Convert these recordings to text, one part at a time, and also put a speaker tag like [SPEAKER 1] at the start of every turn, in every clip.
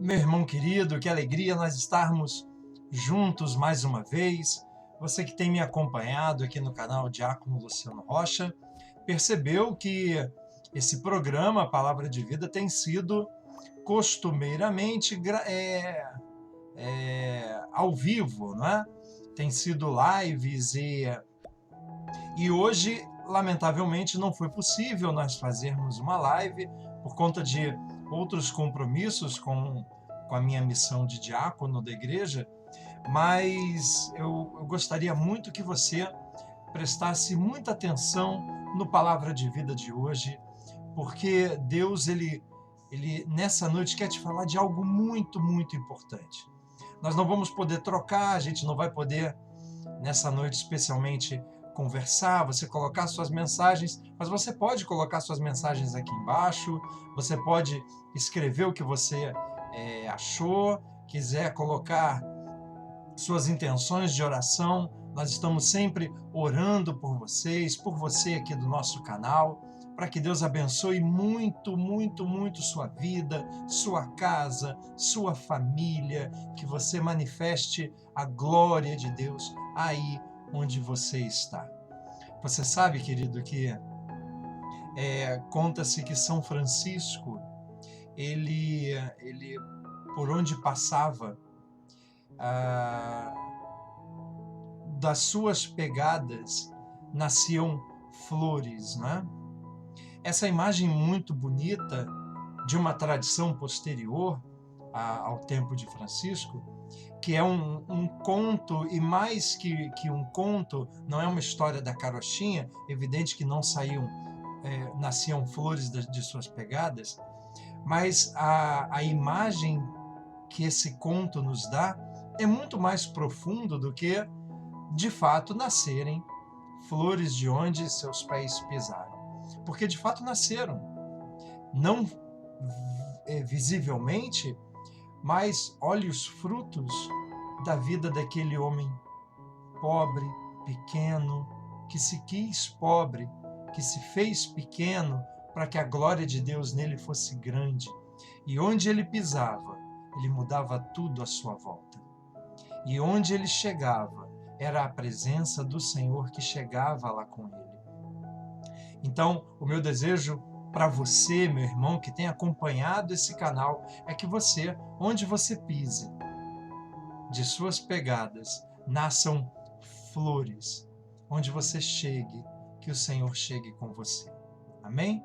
[SPEAKER 1] Meu irmão querido, que alegria nós estarmos juntos mais uma vez. Você que tem me acompanhado aqui no canal Diácono Luciano Rocha, percebeu que esse programa, Palavra de Vida, tem sido costumeiramente ao vivo, não é? Tem sido lives e hoje, lamentavelmente, não foi possível nós fazermos uma live por conta de outros compromissos com a minha missão de diácono da igreja, mas eu gostaria muito que você prestasse muita atenção no Palavra de Vida de hoje, porque Deus, ele nessa noite quer te falar de algo muito, muito importante. Nós não vamos poder trocar, a gente não vai poder, nessa noite especialmente, conversar, você colocar suas mensagens, mas você pode colocar suas mensagens aqui embaixo, você pode escrever o que você achou, quiser colocar suas intenções de oração. Nós estamos sempre orando por vocês, por você aqui do nosso canal, para que Deus abençoe muito, muito, muito sua vida, sua casa, sua família, que você manifeste a glória de Deus aí onde você está. Você sabe, querido, que conta-se que São Francisco, ele por onde passava, das suas pegadas nasciam flores, né? Essa imagem muito bonita de uma tradição posterior ao tempo de Francisco, que é um conto, e mais que um conto, não é uma história da carochinha, evidente que não nasciam flores de suas pegadas, mas a imagem que esse conto nos dá é muito mais profundo do que, de fato, nascerem flores de onde seus pés pisaram. Porque, de fato, nasceram. Não visivelmente, mas olhe os frutos da vida daquele homem pobre, pequeno, que se quis pobre, que se fez pequeno para que a glória de Deus nele fosse grande. E onde ele pisava, ele mudava tudo à sua volta. E onde ele chegava, era a presença do Senhor que chegava lá com ele. Então, o meu desejo para você, meu irmão, que tem acompanhado esse canal, é que você, onde você pise, de suas pegadas, nasçam flores. Onde você chegue, que o Senhor chegue com você. Amém?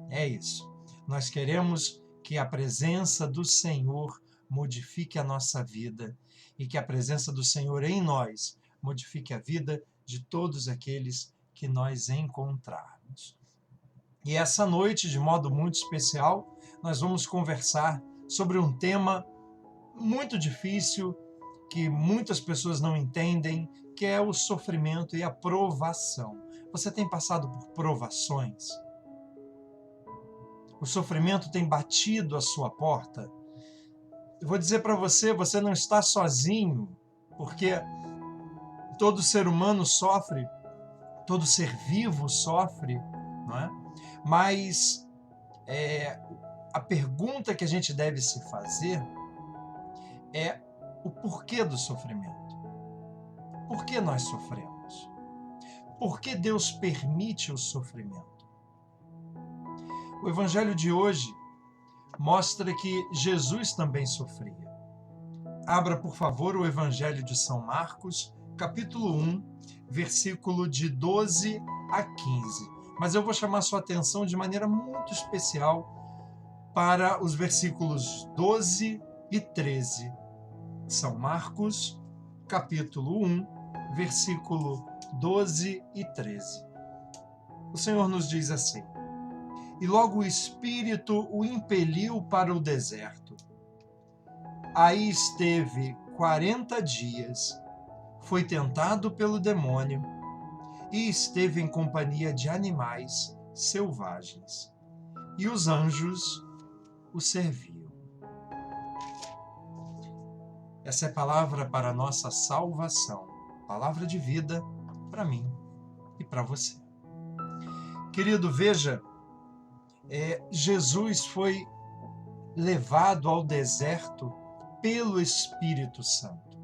[SPEAKER 1] É isso. Nós queremos que a presença do Senhor modifique a nossa vida e que a presença do Senhor em nós modifique a vida de todos aqueles que nós encontrarmos. E essa noite, de modo muito especial, nós vamos conversar sobre um tema muito difícil, que muitas pessoas não entendem, que é o sofrimento e a provação. Você tem passado por provações? O sofrimento tem batido a sua porta? Eu vou dizer para você, você não está sozinho, porque todo ser humano sofre, todo ser vivo sofre, não é? Mas a pergunta que a gente deve se fazer é o porquê do sofrimento. Por que nós sofremos? Por que Deus permite o sofrimento? O Evangelho de hoje mostra que Jesus também sofria. Abra, por favor, o Evangelho de São Marcos, capítulo 1, versículo de 12 a 15. Mas eu vou chamar sua atenção de maneira muito especial para os versículos 12 e 13. São Marcos, capítulo 1, versículo 12 e 13. O Senhor nos diz assim: E logo o Espírito o impeliu para o deserto. Aí esteve 40 dias, foi tentado pelo demônio e esteve em companhia de animais selvagens. E os anjos o serviam. Essa é a palavra para a nossa salvação. Palavra de vida para mim e para você. Querido, veja, Jesus foi levado ao deserto pelo Espírito Santo.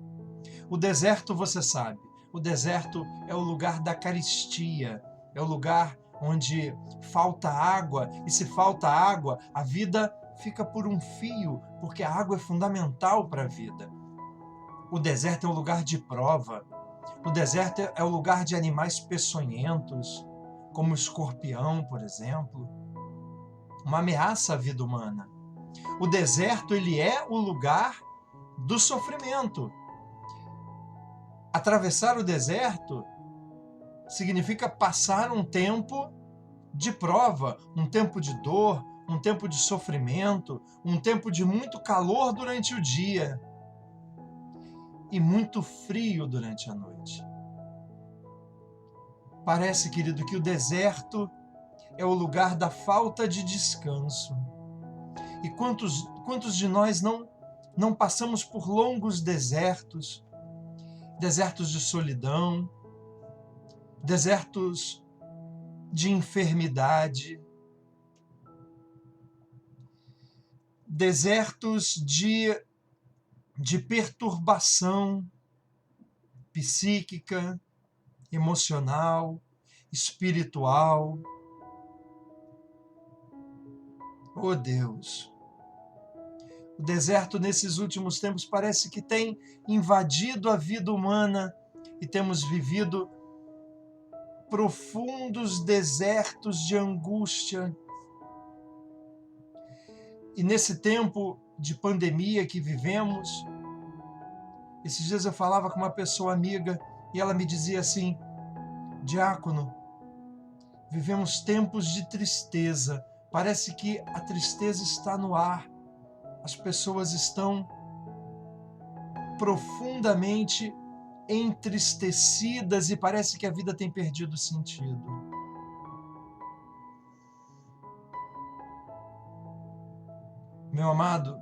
[SPEAKER 1] O deserto, você sabe, o deserto é o lugar da carestia, é o lugar onde falta água, e se falta água, a vida fica por um fio, porque a água é fundamental para a vida. O deserto é um lugar de prova, o deserto é o lugar de animais peçonhentos, como o escorpião, por exemplo, uma ameaça à vida humana. O deserto, ele é o lugar do sofrimento. Atravessar o deserto significa passar um tempo de prova, um tempo de dor, um tempo de sofrimento, um tempo de muito calor durante o dia e muito frio durante a noite. Parece, querido, que o deserto é o lugar da falta de descanso. E quantos de nós não passamos por longos desertos, desertos de solidão, desertos de enfermidade, desertos de perturbação psíquica, emocional, espiritual. Oh Deus! O deserto nesses últimos tempos parece que tem invadido a vida humana e temos vivido profundos desertos de angústia. E nesse tempo de pandemia que vivemos, esses dias eu falava com uma pessoa amiga e ela me dizia assim: Diácono, vivemos tempos de tristeza. Parece que a tristeza está no ar. As pessoas estão profundamente entristecidas e parece que a vida tem perdido sentido. Meu amado,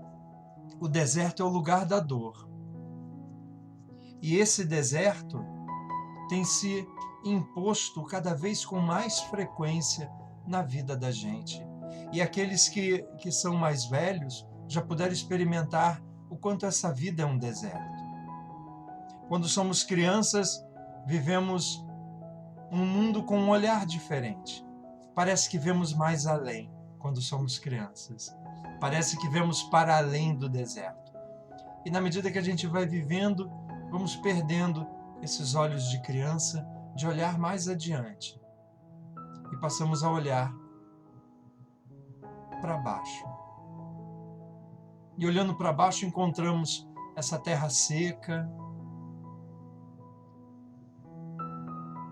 [SPEAKER 1] o deserto é o lugar da dor. E esse deserto tem se imposto cada vez com mais frequência na vida da gente. E aqueles que são mais velhos já puderam experimentar o quanto essa vida é um deserto. Quando somos crianças, vivemos um mundo com um olhar diferente. Parece que vemos mais além quando somos crianças. Parece que vemos para além do deserto. E na medida que a gente vai vivendo, vamos perdendo esses olhos de criança, de olhar mais adiante. E passamos a olhar para baixo. E olhando para baixo encontramos essa terra seca.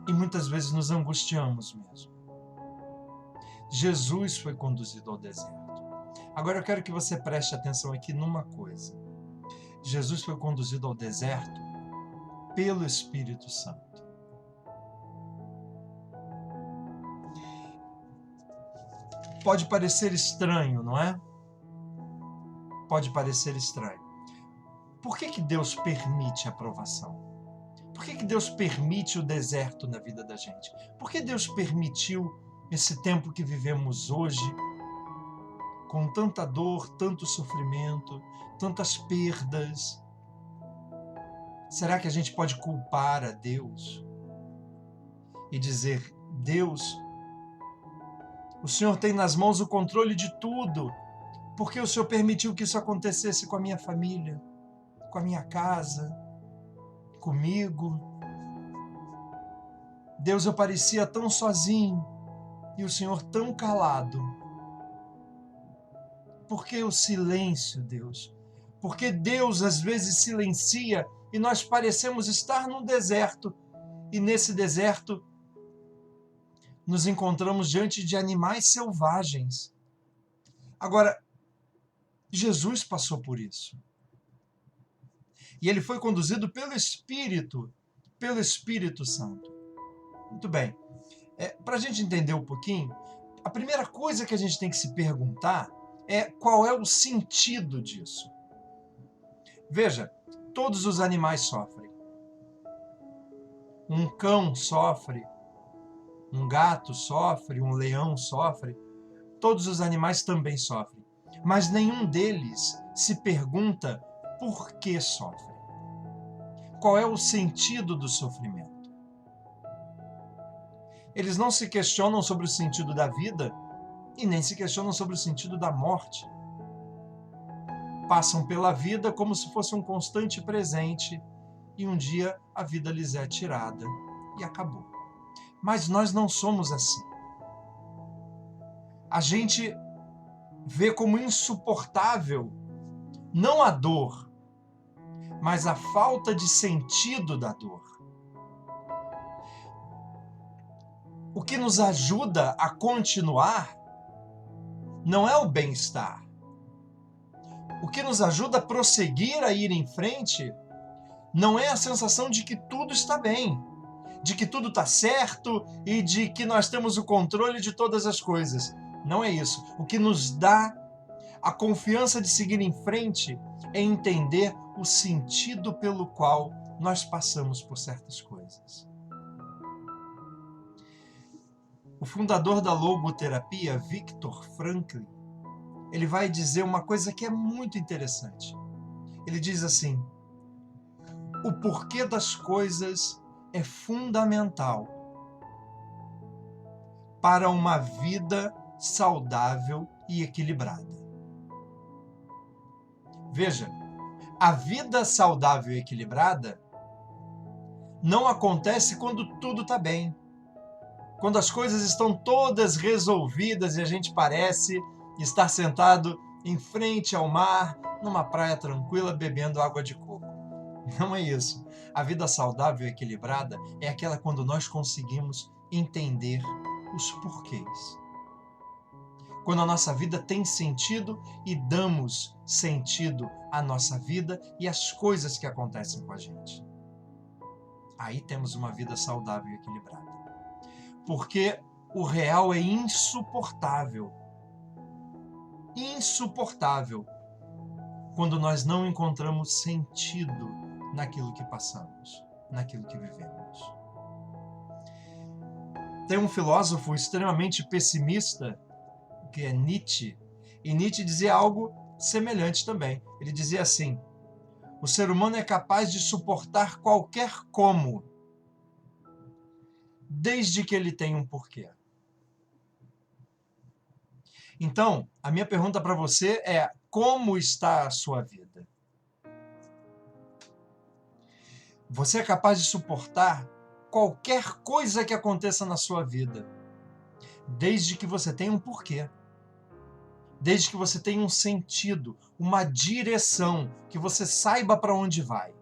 [SPEAKER 1] E muitas vezes nos angustiamos mesmo. Jesus foi conduzido ao deserto. Agora eu quero que você preste atenção aqui numa coisa. Jesus foi conduzido ao deserto pelo Espírito Santo. Pode parecer estranho, não é? Pode parecer estranho. Por que Deus permite a provação? Por que Deus permite o deserto na vida da gente? Por que Deus permitiu esse tempo que vivemos hoje, com tanta dor, tanto sofrimento, tantas perdas? Será que a gente pode culpar a Deus e dizer: Deus, o Senhor tem nas mãos o controle de tudo, porque o Senhor permitiu que isso acontecesse com a minha família, com a minha casa, comigo? Deus, eu parecia tão sozinho e o Senhor tão calado. Por que o silêncio, Deus? Porque Deus às vezes silencia e nós parecemos estar num deserto, e nesse deserto nos encontramos diante de animais selvagens. Agora, Jesus passou por isso. E ele foi conduzido pelo Espírito Santo. Muito bem. Para a gente entender um pouquinho, a primeira coisa que a gente tem que se perguntar é qual é o sentido disso. Veja, todos os animais sofrem. Um cão sofre, um gato sofre, um leão sofre. Todos os animais também sofrem. mas nenhum deles se pergunta por que sofre. Qual é o sentido do sofrimento? Eles não se questionam sobre o sentido da vida e nem se questionam sobre o sentido da morte. Passam pela vida como se fosse um constante presente e um dia a vida lhes é tirada e acabou. Mas nós não somos assim. A gente vê como insuportável não a dor, mas a falta de sentido da dor. O que nos ajuda a continuar não é o bem-estar. O que nos ajuda a prosseguir, a ir em frente, não é a sensação de que tudo está bem, de que tudo está certo e de que nós temos o controle de todas as coisas. Não é isso. O que nos dá a confiança de seguir em frente é entender o sentido pelo qual nós passamos por certas coisas. O fundador da logoterapia, Viktor Frankl, ele vai dizer uma coisa que é muito interessante. Ele diz assim: o porquê das coisas é fundamental para uma vida saudável e equilibrada. Veja, a vida saudável e equilibrada não acontece quando tudo está bem, quando as coisas estão todas resolvidas e a gente parece estar sentado em frente ao mar, numa praia tranquila, bebendo água de coco. Não é isso. A vida saudável e equilibrada é aquela quando nós conseguimos entender os porquês. Quando a nossa vida tem sentido e damos sentido à nossa vida e às coisas que acontecem com a gente. Aí temos uma vida saudável e equilibrada. Porque o real é insuportável. Insuportável quando nós não encontramos sentido naquilo que passamos, naquilo que vivemos. Tem um filósofo extremamente pessimista, que é Nietzsche, e Nietzsche dizia algo semelhante também. Ele dizia assim: o ser humano é capaz de suportar qualquer como, desde que ele tenha um porquê. Então, a minha pergunta para você é: como está a sua vida? Você é capaz de suportar qualquer coisa que aconteça na sua vida, desde que você tenha um porquê. Desde que você tenha um sentido, uma direção, que você saiba para onde vai.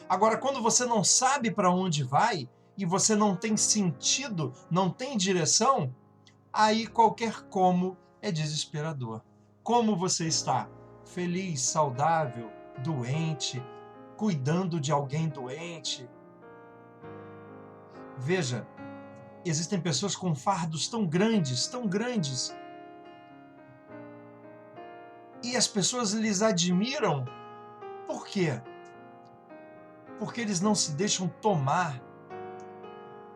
[SPEAKER 1] Agora, quando você não sabe para onde vai e você não tem sentido, não tem direção, aí qualquer como é desesperador. Como você está? Feliz, saudável, doente, cuidando de alguém doente? Veja, existem pessoas com fardos tão grandes, e as pessoas lhes admiram. Por quê? Porque eles não se deixam tomar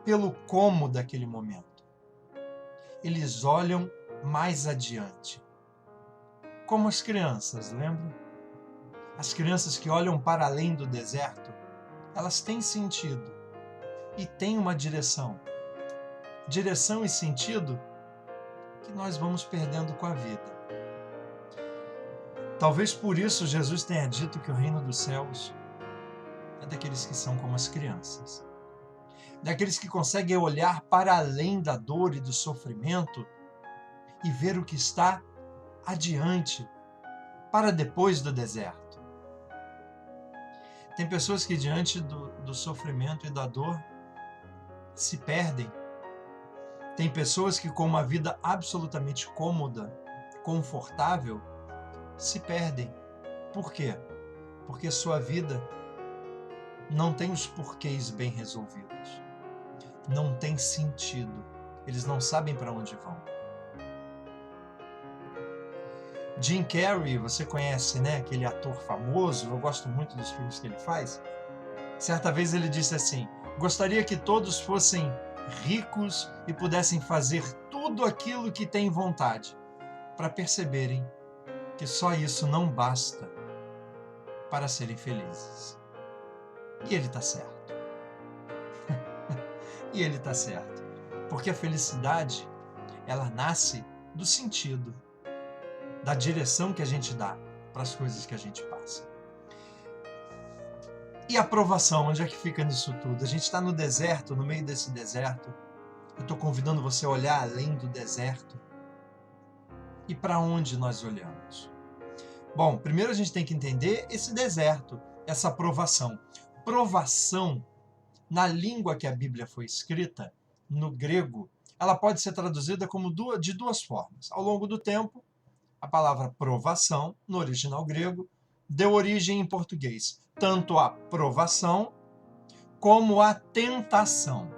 [SPEAKER 1] pelo como daquele momento. Eles olham mais adiante. Como as crianças, lembra? As crianças que olham para além do deserto, elas têm sentido e têm uma direção. Direção e sentido que nós vamos perdendo com a vida. Talvez por isso Jesus tenha dito que o reino dos céus é daqueles que são como as crianças. Daqueles que conseguem olhar para além da dor e do sofrimento e ver o que está adiante, para depois do deserto. Tem pessoas que diante do sofrimento e da dor se perdem. Tem pessoas que com uma vida absolutamente cômoda, confortável, se perdem. Por quê? Porque sua vida não tem os porquês bem resolvidos. Não tem sentido. Eles não sabem para onde vão. Jim Carrey, você conhece, né? Aquele ator famoso, eu gosto muito dos filmes que ele faz. Certa vez ele disse assim: gostaria que todos fossem ricos e pudessem fazer tudo aquilo que têm vontade, para perceberem que só isso não basta para serem felizes. E ele está certo. E ele está certo. Porque a felicidade, ela nasce do sentido, da direção que a gente dá para as coisas que a gente passa. E a aprovação, onde é que fica nisso tudo? A gente está no deserto, no meio desse deserto. Eu estou convidando você a olhar além do deserto. E para onde nós olhamos? Bom, primeiro a gente tem que entender esse deserto, essa provação. Provação, na língua que a Bíblia foi escrita, no grego, ela pode ser traduzida como de duas formas. Ao longo do tempo, a palavra provação, no original grego, deu origem em português, tanto a provação como a tentação.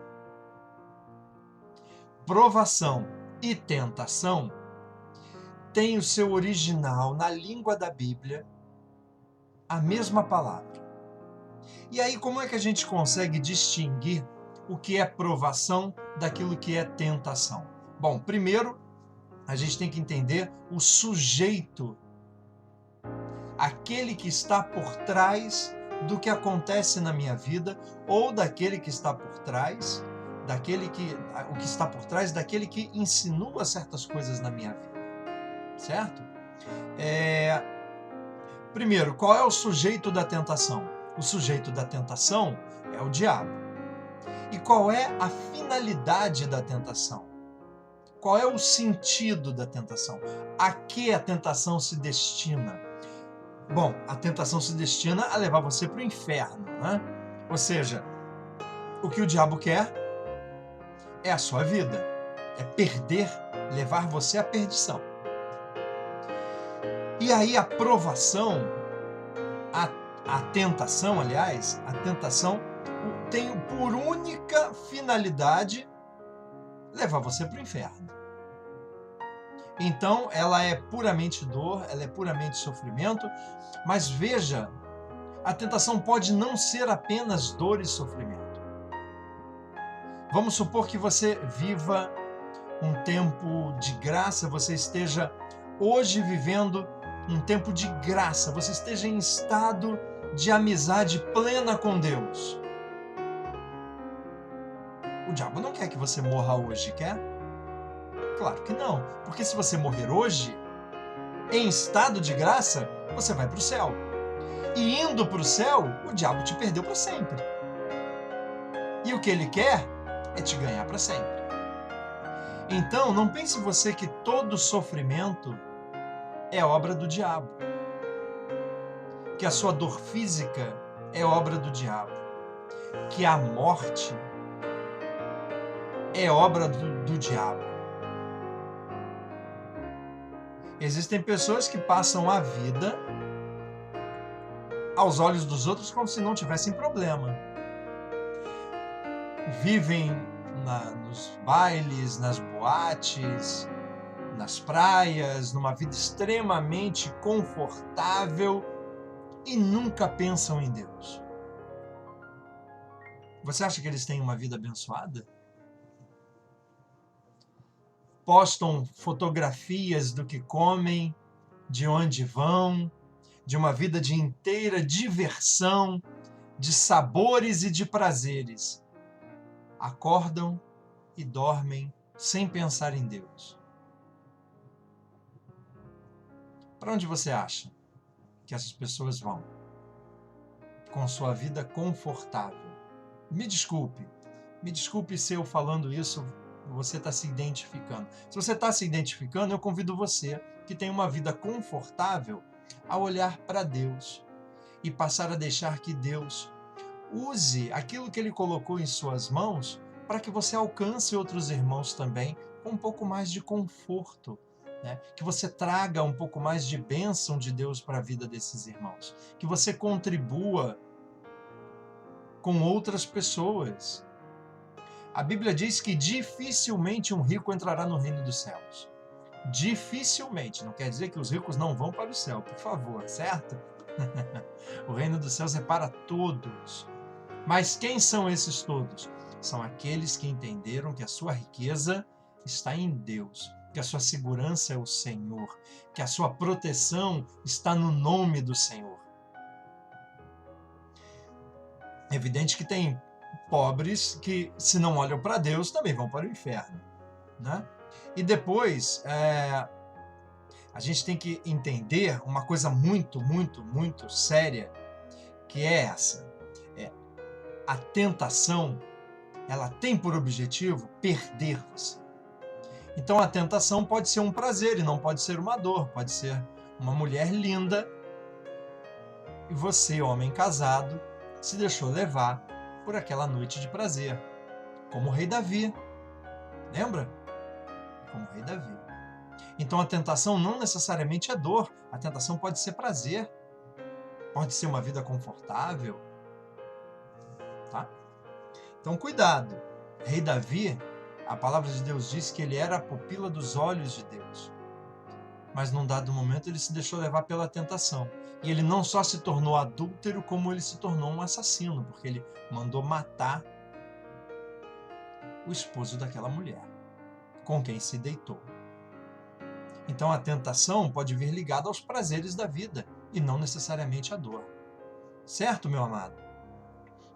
[SPEAKER 1] Provação e tentação têm o seu original na língua da Bíblia, a mesma palavra. E aí, como é que a gente consegue distinguir o que é provação daquilo que é tentação? Bom, primeiro, a gente tem que entender o sujeito, aquele que está por trás do que acontece na minha vida, ou daquele que está por trás, o que está por trás daquele que insinua certas coisas na minha vida, certo? Primeiro, qual é o sujeito da tentação? O sujeito da tentação é o diabo. E qual é a finalidade da tentação? Qual é o sentido da tentação? A que a tentação se destina? Bom, a tentação se destina a levar você para o inferno, né? Ou seja, o que o diabo quer é a sua vida, é perder, levar você à perdição. E aí a provação, a tentação, aliás, a tentação tem por única finalidade levar você para o inferno. Então, ela é puramente dor, ela é puramente sofrimento, mas veja, a tentação pode não ser apenas dor e sofrimento. Vamos supor que você viva um tempo de graça, você esteja hoje vivendo um tempo de graça, você esteja em estado de amizade plena com Deus. O diabo não quer que você morra hoje, quer? Claro que não, porque se você morrer hoje, em estado de graça, você vai para o céu. E indo para o céu, o diabo te perdeu para sempre. E o que ele quer é te ganhar para sempre. Então, não pense você que todo sofrimento é obra do diabo. Que a sua dor física é obra do diabo. Que a morte é obra do diabo. Existem pessoas que passam a vida aos olhos dos outros como se não tivessem problema. Vivem nos bailes, nas boates, nas praias, numa vida extremamente confortável e nunca pensam em Deus. Você acha que eles têm uma vida abençoada? Postam fotografias do que comem, de onde vão, de uma vida de inteira diversão, de sabores e de prazeres. Acordam e dormem sem pensar em Deus. Para onde você acha que essas pessoas vão? Com sua vida confortável. Me desculpe se eu falando isso você está se identificando. Se você está se identificando, eu convido você que tem uma vida confortável a olhar para Deus e passar a deixar que Deus use aquilo que Ele colocou em suas mãos para que você alcance outros irmãos também com um pouco mais de conforto, né? Que você traga um pouco mais de bênção de Deus para a vida desses irmãos, que você contribua com outras pessoas. A Bíblia diz que dificilmente um rico entrará no reino dos céus. Dificilmente, não quer dizer que os ricos não vão para o céu, por favor, certo? O reino dos céus é para todos. Mas quem são esses todos? São aqueles que entenderam que a sua riqueza está em Deus, que a sua segurança é o Senhor, que a sua proteção está no nome do Senhor. É evidente que tem pobres que, se não olham para Deus, também vão para o inferno, né? E depois, a gente tem que entender uma coisa muito, muito, muito séria, que é essa. A tentação, ela tem por objetivo perder você. Então a tentação pode ser um prazer e não pode ser uma dor. Pode ser uma mulher linda e você, homem casado, se deixou levar por aquela noite de prazer. Como o rei Davi. Lembra? Como o rei Davi. Então a tentação não necessariamente é dor. A tentação pode ser prazer. Pode ser uma vida confortável. Tá? Então cuidado. Rei Davi, a palavra de Deus diz que ele era a pupila dos olhos de Deus. Mas num dado momento ele se deixou levar pela tentação. E ele não só se tornou adúltero, como ele se tornou um assassino, porque ele mandou matar o esposo daquela mulher, com quem se deitou. Então a tentação pode vir ligada aos prazeres da vida, e não necessariamente à dor. Certo, meu amado?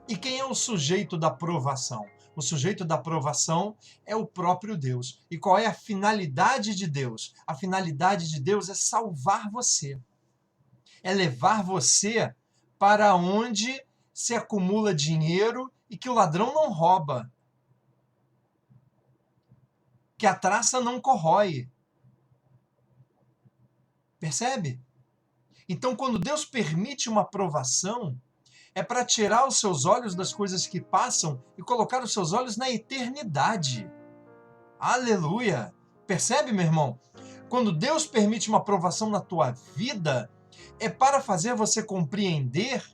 [SPEAKER 1] E quem é o sujeito da provação? O sujeito da provação é o próprio Deus. E qual é a finalidade de Deus? A finalidade de Deus é salvar você. É levar você para onde se acumula dinheiro e que o ladrão não rouba. Que a traça não corrói. Percebe? Então, quando Deus permite uma provação, é para tirar os seus olhos das coisas que passam e colocar os seus olhos na eternidade. Aleluia! Percebe, meu irmão? Quando Deus permite uma provação na tua vida, é para fazer você compreender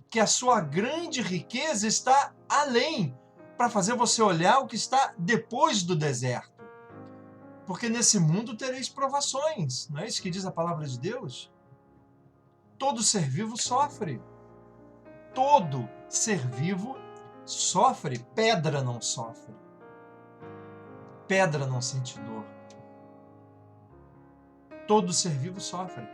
[SPEAKER 1] que a sua grande riqueza está além, para fazer você olhar o que está depois do deserto. Porque nesse mundo tereis provações, não é isso que diz a palavra de Deus? Todo ser vivo sofre. Todo ser vivo sofre. Pedra não sofre. Pedra não sente dor. Todo ser vivo sofre.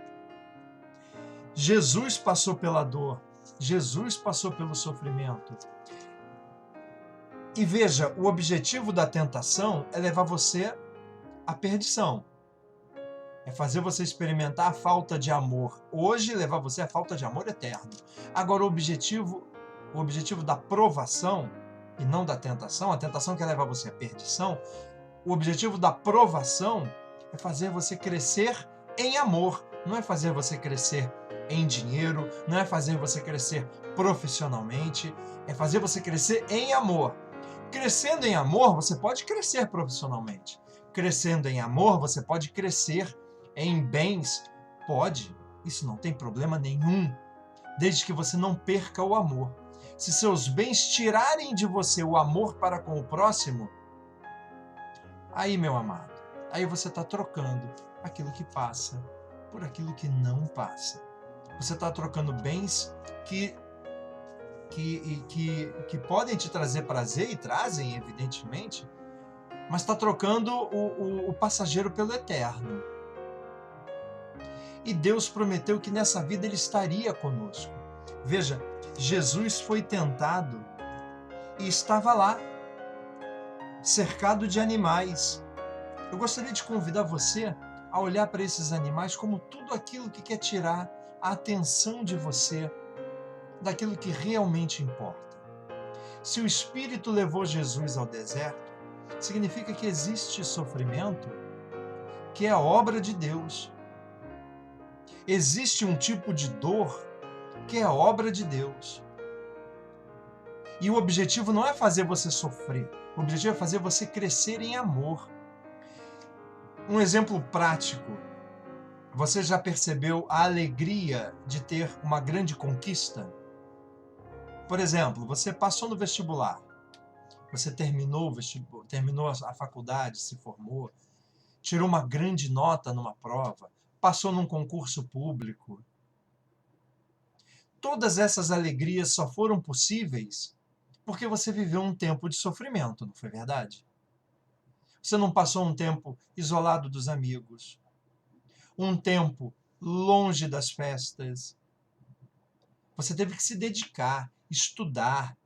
[SPEAKER 1] Jesus passou pela dor. Jesus passou pelo sofrimento. E veja, o objetivo da tentação é levar você à perdição. É fazer você experimentar a falta de amor hoje e levar você à falta de amor eterno. Agora, o objetivo da provação, e não da tentação, a tentação quer levar você à perdição, o objetivo da provação é fazer você crescer em amor, não é fazer você crescer em dinheiro, não é fazer você crescer profissionalmente, é fazer você crescer em amor. Crescendo em amor, você pode crescer profissionalmente. Crescendo em amor, você pode crescer em bens. Pode, isso não tem problema nenhum, desde que você não perca o amor. Se seus bens tirarem de você o amor para com o próximo, aí, meu amado, aí você está trocando aquilo que passa por aquilo que não passa. Você está trocando bens que podem te trazer prazer, e trazem, evidentemente, mas está trocando o passageiro pelo eterno. E Deus prometeu que nessa vida Ele estaria conosco. Veja, Jesus foi tentado e estava lá, cercado de animais. Eu gostaria de convidar você a olhar para esses animais como tudo aquilo que quer tirar a atenção de você daquilo que realmente importa. Se o Espírito levou Jesus ao deserto, significa que existe sofrimento que é a obra de Deus. Existe um tipo de dor que é a obra de Deus. E o objetivo não é fazer você sofrer, o objetivo é fazer você crescer em amor. Um exemplo prático. Você já percebeu a alegria de ter uma grande conquista? Por exemplo, você passou no vestibular, você terminou a faculdade, se formou, tirou uma grande nota numa prova, passou num concurso público. Todas essas alegrias só foram possíveis porque você viveu um tempo de sofrimento, não foi verdade? Você não passou um tempo isolado dos amigos, um tempo longe das festas. Você teve que se dedicar, estudar.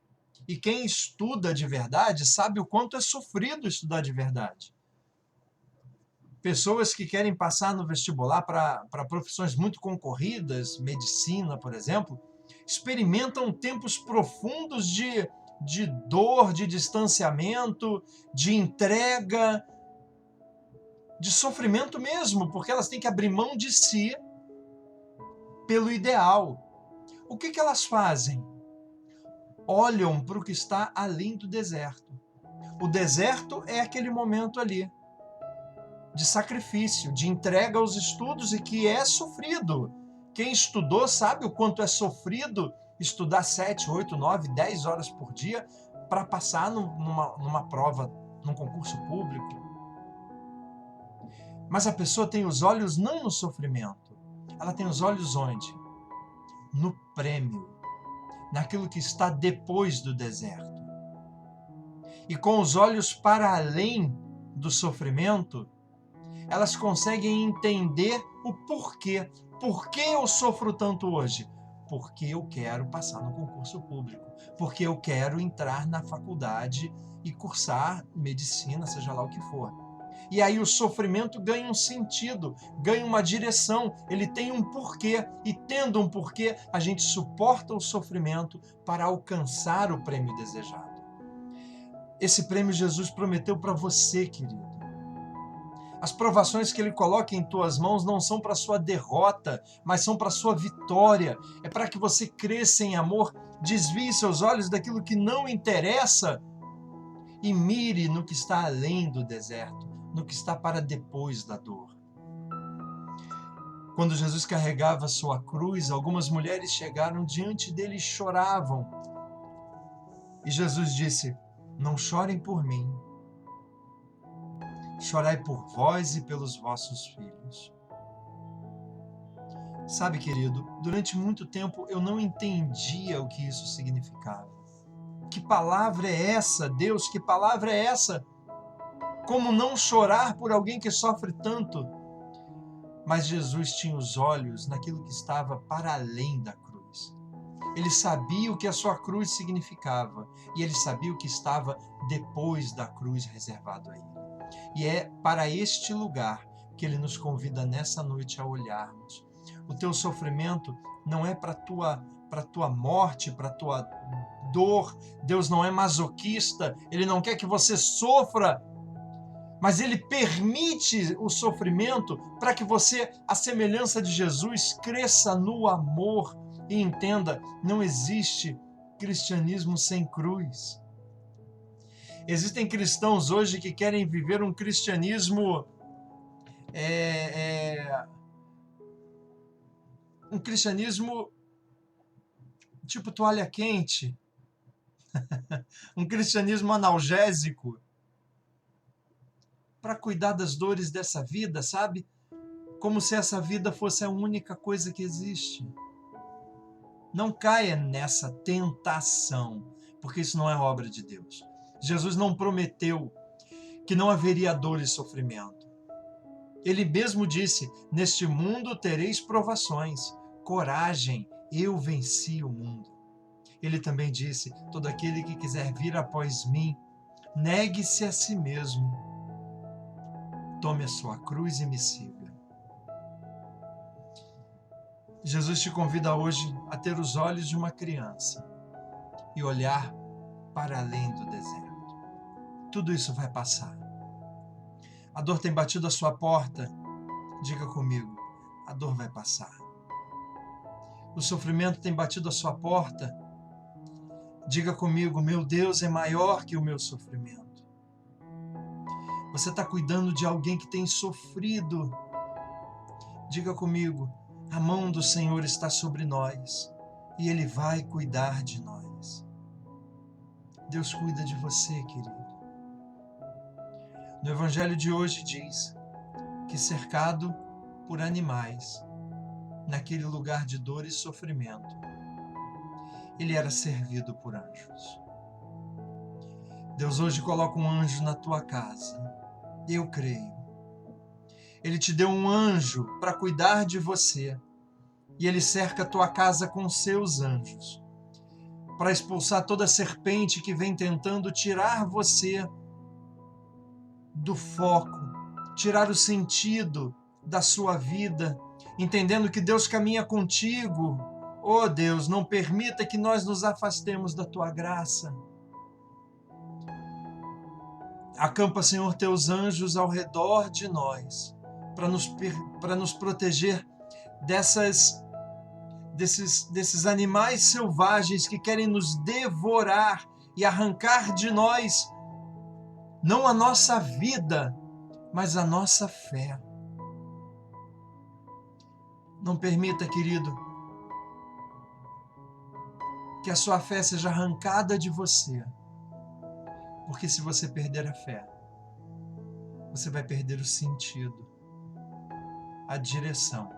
[SPEAKER 1] E quem estuda de verdade sabe o quanto é sofrido estudar de verdade. Pessoas que querem passar no vestibular para profissões muito concorridas, medicina, por exemplo, experimentam tempos profundos de dor, de distanciamento, de entrega, de sofrimento mesmo, porque elas têm que abrir mão de si pelo ideal. O que elas fazem? Olham para o que está além do deserto. O deserto é aquele momento ali de sacrifício, de entrega aos estudos e que é sofrido. Quem estudou sabe o quanto é sofrido estudar 7, 8, 9, 10 horas por dia para passar numa prova, num concurso público. Mas a pessoa tem os olhos não no sofrimento, ela tem os olhos onde? No prêmio, naquilo que está depois do deserto. E com os olhos para além do sofrimento, elas conseguem entender o porquê. Por que eu sofro tanto hoje? Porque eu quero passar no concurso público. Porque eu quero entrar na faculdade e cursar medicina, seja lá o que for. E aí o sofrimento ganha um sentido, ganha uma direção, ele tem um porquê. E tendo um porquê, a gente suporta o sofrimento para alcançar o prêmio desejado. Esse prêmio Jesus prometeu para você, querido. As provações que ele coloca em tuas mãos não são para sua derrota, mas são para sua vitória. É para que você cresça em amor, desvie seus olhos daquilo que não interessa e mire no que está além do deserto, no que está para depois da dor. Quando Jesus carregava sua cruz, algumas mulheres chegaram diante dele e choravam. E Jesus disse: "Não chorem por mim. Chorai por vós e pelos vossos filhos." Sabe, querido, durante muito tempo eu não entendia o que isso significava. Que palavra é essa, Deus? Que palavra é essa? Como não chorar por alguém que sofre tanto? Mas Jesus tinha os olhos naquilo que estava para além da cruz. Ele sabia o que a sua cruz significava e ele sabia o que estava depois da cruz reservado a ele. E é para este lugar que ele nos convida nessa noite a olharmos. O teu sofrimento não é para tua morte, para tua dor. Deus não é masoquista, ele não quer que você sofra, mas ele permite o sofrimento para que você, à semelhança de Jesus, cresça no amor e entenda, não existe cristianismo sem cruz. Existem cristãos hoje que querem viver um cristianismo um cristianismo tipo toalha quente, um cristianismo analgésico para cuidar das dores dessa vida, sabe? Como se essa vida fosse a única coisa que existe. Não caia nessa tentação, porque isso não é obra de Deus. Jesus não prometeu que não haveria dor e sofrimento. Ele mesmo disse: "Neste mundo tereis provações. Coragem, eu venci o mundo." Ele também disse: "Todo aquele que quiser vir após mim, negue-se a si mesmo. Tome a sua cruz e me siga." Jesus te convida hoje a ter os olhos de uma criança e olhar para além do deserto. Tudo isso vai passar. A dor tem batido a sua porta? Diga comigo: a dor vai passar. O sofrimento tem batido a sua porta? Diga comigo: meu Deus é maior que o meu sofrimento. Você está cuidando de alguém que tem sofrido? Diga comigo: a mão do Senhor está sobre nós e Ele vai cuidar de nós. Deus cuida de você, querido. No Evangelho de hoje diz que, cercado por animais, naquele lugar de dor e sofrimento, ele era servido por anjos. Deus hoje coloca um anjo na tua casa Eu creio. Ele te deu um anjo para cuidar de você. E ele cerca a tua casa com seus anjos, para expulsar toda serpente que vem tentando tirar você do foco, tirar o sentido da sua vida, entendendo que Deus caminha contigo. Oh Deus, não permita que nós nos afastemos da tua graça. Acampa, Senhor, teus anjos ao redor de nós, para nos proteger desses animais selvagens que querem nos devorar e arrancar de nós, não a nossa vida, mas a nossa fé. Não permita, querido, que a sua fé seja arrancada de você, porque se você perder a fé, você vai perder o sentido, a direção.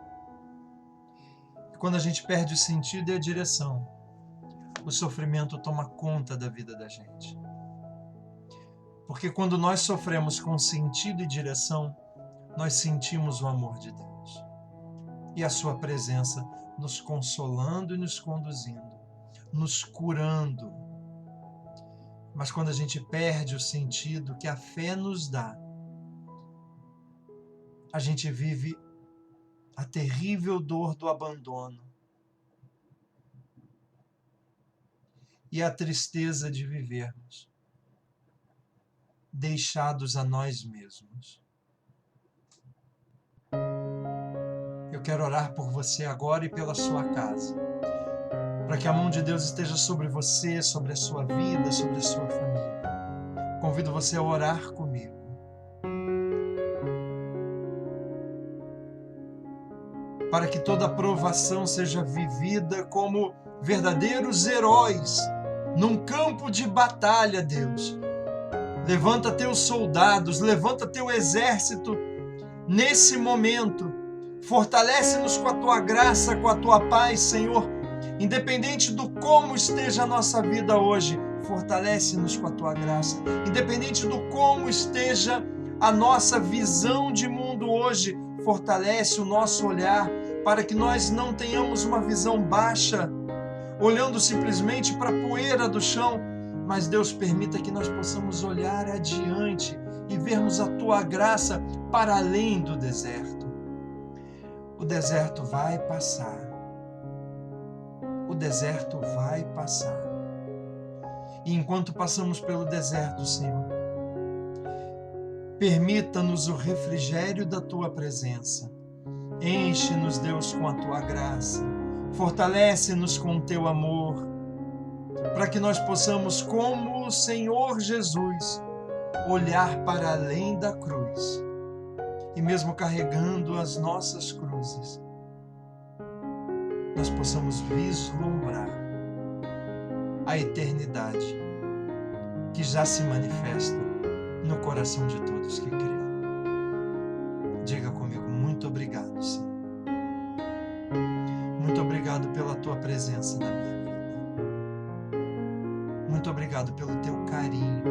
[SPEAKER 1] E quando a gente perde o sentido e a direção, o sofrimento toma conta da vida da gente. Porque quando nós sofremos com sentido e direção, nós sentimos o amor de Deus e a sua presença nos consolando e nos conduzindo, nos curando. Mas quando a gente perde o sentido que a fé nos dá, a gente vive a terrível dor do abandono e a tristeza de vivermos deixados a nós mesmos. Eu quero orar por você agora e pela sua casa, para que a mão de Deus esteja sobre você, sobre a sua vida, sobre a sua família. Convido você a orar comigo. Para que toda provação seja vivida como verdadeiros heróis num campo de batalha, Deus. Levanta teus soldados, levanta teu exército nesse momento. Fortalece-nos com a tua graça, com a tua paz, Senhor. Independente do como esteja a nossa vida hoje, fortalece-nos com a tua graça. Independente do como esteja a nossa visão de mundo hoje, fortalece o nosso olhar para que nós não tenhamos uma visão baixa, olhando simplesmente para a poeira do chão, mas Deus permita que nós possamos olhar adiante e vermos a tua graça para além do deserto. O deserto vai passar. O deserto vai passar. E enquanto passamos pelo deserto, Senhor, permita-nos o refrigério da tua presença. Enche-nos, Deus, com a tua graça. Fortalece-nos com o teu amor, para que nós possamos, como o Senhor Jesus, olhar para além da cruz. E mesmo carregando as nossas cruzes, nós possamos vislumbrar a eternidade que já se manifesta no coração de todos que creem. Diga comigo, muito obrigado, Senhor. Muito obrigado pela tua presença na minha vida. Muito obrigado pelo teu carinho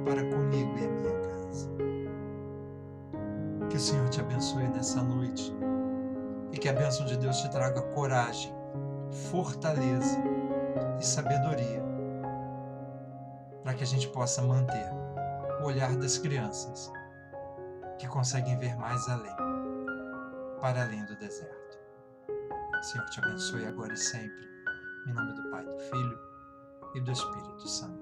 [SPEAKER 1] para comigo e a minha casa. Que o Senhor te abençoe nessa noite e que a bênção de Deus te traga coragem, fortaleza e sabedoria para que a gente possa manter o olhar das crianças que conseguem ver mais além, para além do deserto. O Senhor te abençoe agora e sempre, em nome do Pai, do Filho e do Espírito Santo.